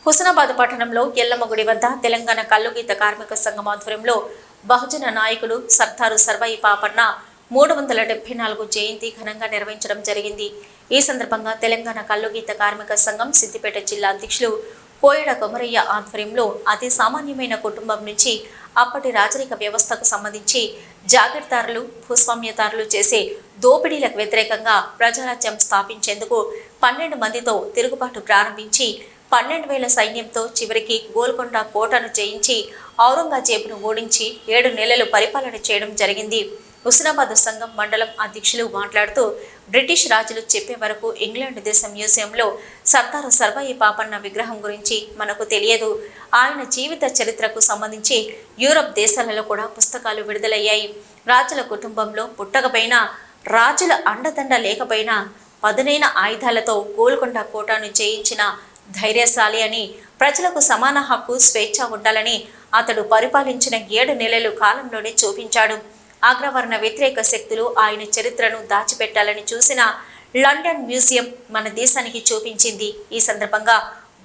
హుస్నాబాద్ పట్టణంలో ఎల్లమ్మగుడి వద్ద తెలంగాణ కల్లుగీత కార్మిక సంఘం ఆధ్వర్యంలో బహుజన నాయకులు సర్దారు సర్వాయి పాపన్న 374 జయంతి ఘనంగా నిర్వహించడం జరిగింది. ఈ సందర్భంగా తెలంగాణ కల్లుగీత కార్మిక సంఘం సిద్దిపేట జిల్లా అధ్యక్షులు కోయడ కొమరయ్య ఆధ్వర్యంలో అతి సామాన్యమైన కుటుంబం నుంచి అప్పటి రాజరిక వ్యవస్థకు సంబంధించి జాగీర్దారులు భూస్వామ్యదారులు చేసే దోపిడీలకు వ్యతిరేకంగా ప్రజారాజ్యం స్థాపించేందుకు 12 మందితో తిరుగుబాటు ప్రారంభించి 12,000 సైన్యంతో చివరికి గోల్కొండ కోటను జయించి ఔరంగజేబును ఓడించి 7 నెలలు పరిపాలన చేయడం జరిగింది. హుస్నాబాద్ సంఘం మండలం అధ్యక్షులు మాట్లాడుతూ బ్రిటిష్ రాజులు చెప్పే వరకు ఇంగ్లాండ్ దేశం మ్యూజియంలో సర్దారు సర్వాయి పాపన్న విగ్రహం గురించి మనకు తెలియదు. ఆయన జీవిత చరిత్రకు సంబంధించి యూరప్ దేశాలలో కూడా పుస్తకాలు విడుదలయ్యాయి. రాజుల కుటుంబంలో పుట్టకపోయినా రాజుల అండదండ లేకపోయినా పదునైన ఆయుధాలతో గోల్కొండ కోటను జయించిన ధైర్యశాలి అని, ప్రజలకు సమాన హక్కు స్వేచ్ఛ ఉండాలని అతడు పరిపాలించిన 7 నెలల కాలంలోనే చూపించాడు. అగ్రవర్ణ వ్యతిరేక శక్తులు ఆయన చరిత్రను దాచిపెట్టాలని చూసిన లండన్ మ్యూజియం మన దేశానికి చూపించింది. ఈ సందర్భంగా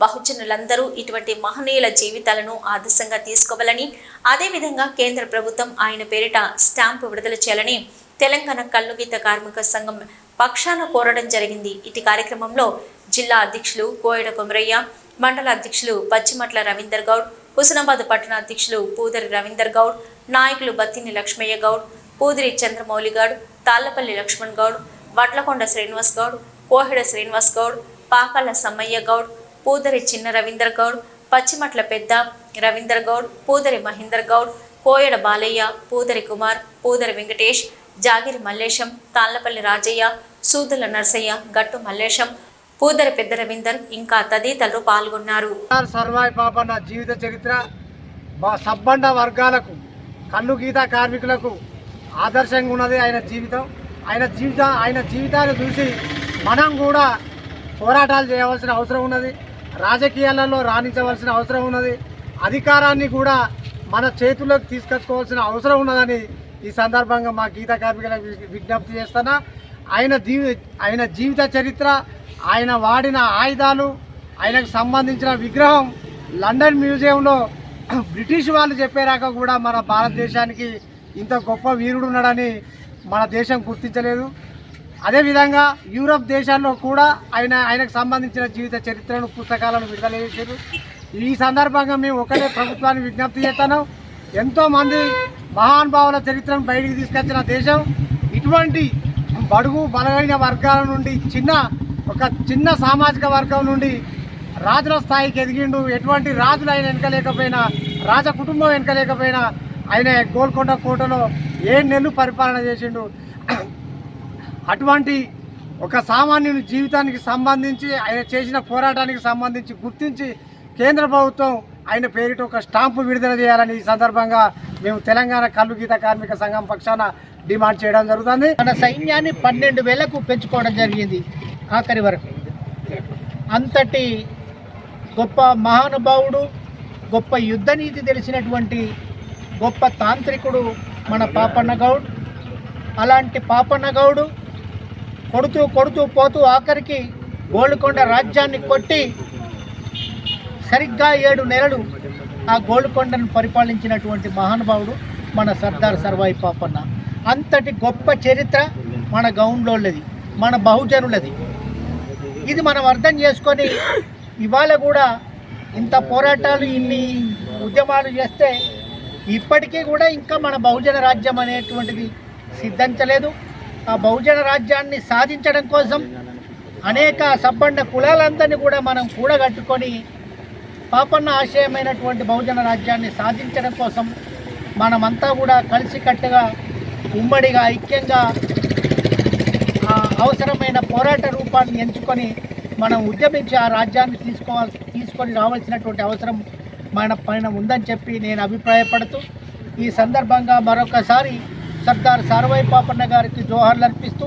బహుజనులందరూ ఇటువంటి మహనీయుల జీవితాలను ఆదర్శంగా తీసుకోవాలని, అదేవిధంగా కేంద్ర ప్రభుత్వం ఆయన పేరిట స్టాంపు విడుదల చేయాలని తెలంగాణ కల్లుగీత కార్మిక సంఘం పక్షాన కోరడం జరిగింది. ఇటు కార్యక్రమంలో జిల్లా అధ్యక్షులు కోయడ కొమరయ్య, మండల అధ్యక్షులు పచ్చిమట్ల రవీందర్ గౌడ్, హుస్నాబాద్ పట్టణ అధ్యక్షులు పూదరి రవీందర్ గౌడ్, నాయకులు బత్తిని లక్ష్మయ్య గౌడ్, పూదిరి చంద్రమౌళి గౌడ్, తాళ్లపల్లి లక్ష్మణ్ గౌడ్, వడ్లకొండ శ్రీనివాస్ గౌడ్, కోహెడ శ్రీనివాస్ గౌడ్, పాకళ్ళ సమ్మయ్య గౌడ్, పూదరి చిన్న రవీందర్ గౌడ్, పచ్చిమట్ల పెద్ద రవీందర్ గౌడ్, పూదరి మహేందర్ గౌడ్, కోయడ బాలయ్య, పూదరి కుమార్, పూదరి వెంకటేష్, జాగిరి మల్లేశం, తాళ్లపల్లి రాజయ్య, సూదుల నర్సయ్య, గట్టు మల్లేశం, పూదరి పెద్ద రవీందర్ ఇంకా తదితరులు పాల్గొన్నారు. సర్వాయి పాపన్న జీవిత చరిత్ర సబ్బండ వర్గాలకు, కల్లు గీత కార్మికులకు ఆదర్శంగా ఉన్నది ఆయన జీవితం. ఆయన జీవితాన్ని చూసి మనం కూడా పోరాటాలు చేయవలసిన అవసరం ఉన్నది. రాజకీయాలలో రాణించవలసిన అవసరం ఉన్నది. అధికారాన్ని కూడా మన చేతుల్లోకి తీసుకొచ్చుకోవాల్సిన అవసరం ఉన్నదని ఈ సందర్భంగా మా గీత కార్మికులకు విజ్ఞప్తి చేస్తున్నా. ఆయన జీవిత చరిత్ర, ఆయన వాడిన ఆయుధాలు, ఆయనకు సంబంధించిన విగ్రహం లండన్ మ్యూజియంలో బ్రిటిష్ వాళ్ళు చెప్పేరాక కూడా మన భారతదేశానికి ఇంత గొప్ప వీరుడు ఉన్నాడని మన దేశం గుర్తించలేదు. అదేవిధంగా యూరప్ దేశాల్లో కూడా ఆయనకు సంబంధించిన జీవిత చరిత్రను పుస్తకాలను విడుదల చేశారు. ఈ సందర్భంగా మేము ఒకటే ప్రభుత్వాన్ని విజ్ఞప్తి చేస్తాను. ఎంతోమంది మహానుభావుల చరిత్రను బయటికి తీసుకొచ్చిన దేశం ఇటువంటి బడుగు బలమైన వర్గాల నుండి ఒక చిన్న సామాజిక వర్గం నుండి రాజుల స్థాయికి ఎదిగిండు. ఎటువంటి రాజులు ఆయన వెనకలేకపోయినా, రాజ కుటుంబం వెనకలేకపోయినా ఆయన గోల్కొండ కోటలో 7 నెలలు పరిపాలన చేసిండు. అటువంటి ఒక సామాన్యుని జీవితానికి సంబంధించి, ఆయన చేసిన పోరాటానికి సంబంధించి గుర్తించి కేంద్ర ప్రభుత్వం ఆయన పేరిట ఒక స్టాంపు విడుదల చేయాలని ఈ సందర్భంగా మేము తెలంగాణ కల్లుగీత కార్మిక సంఘం పక్షాన డిమాండ్ చేయడం జరుగుతుంది. మన సైన్యాన్ని 12,000కు పెంచుకోవడం జరిగింది ఆఖరి వరకు. అంతటి గొప్ప మహానుభావుడు, గొప్ప యుద్ధ నీతి తెలిసినటువంటి గొప్ప తాంత్రికుడు మన పాపన్న గౌడ్. అలాంటి పాపన్న గౌడు కొడుతూ పోతూ ఆఖరికి గోల్కొండ రాజ్యాన్ని కొట్టి సరిగ్గా 7 నెలలు ఆ గోల్కొండను పరిపాలించినటువంటి మహానుభావుడు మన సర్దార్ సర్వాయి పాపన్న. అంతటి గొప్ప చరిత్ర మన గౌండ్లోళ్ళది, మన బహుజనులది. ఇది మనం అర్థం చేసుకొని ఇవాళ కూడా ఇంత పోరాటాలు, ఇన్ని ఉద్యమాలు చేస్తే ఇప్పటికీ కూడా ఇంకా మన బహుజన రాజ్యం అనేటువంటిది సిద్ధించలేదు. ఆ బహుజన రాజ్యాన్ని సాధించడం కోసం అనేక సబ్బండ కులాలందరినీ కూడా మనం కూడగట్టుకొని పాపన్న ఆశయమైనటువంటి బహుజన రాజ్యాన్ని సాధించడం కోసం మనమంతా కూడా కలిసికట్టుగా, ఉమ్మడిగా, ఐక్యంగా అవసరమైన పోరాట రూపాన్ని ఎంచుకొని మనం ఉద్యమించి ఆ రాజ్యాన్ని తీసుకొని రావాల్సినటువంటి అవసరం మన పైన ఉందని చెప్పి నేను అభిప్రాయపడుతూ ఈ సందర్భంగా మరొకసారి సర్దార్ సర్వాయి పాపన్న గారికి జోహార్లు అర్పిస్తూ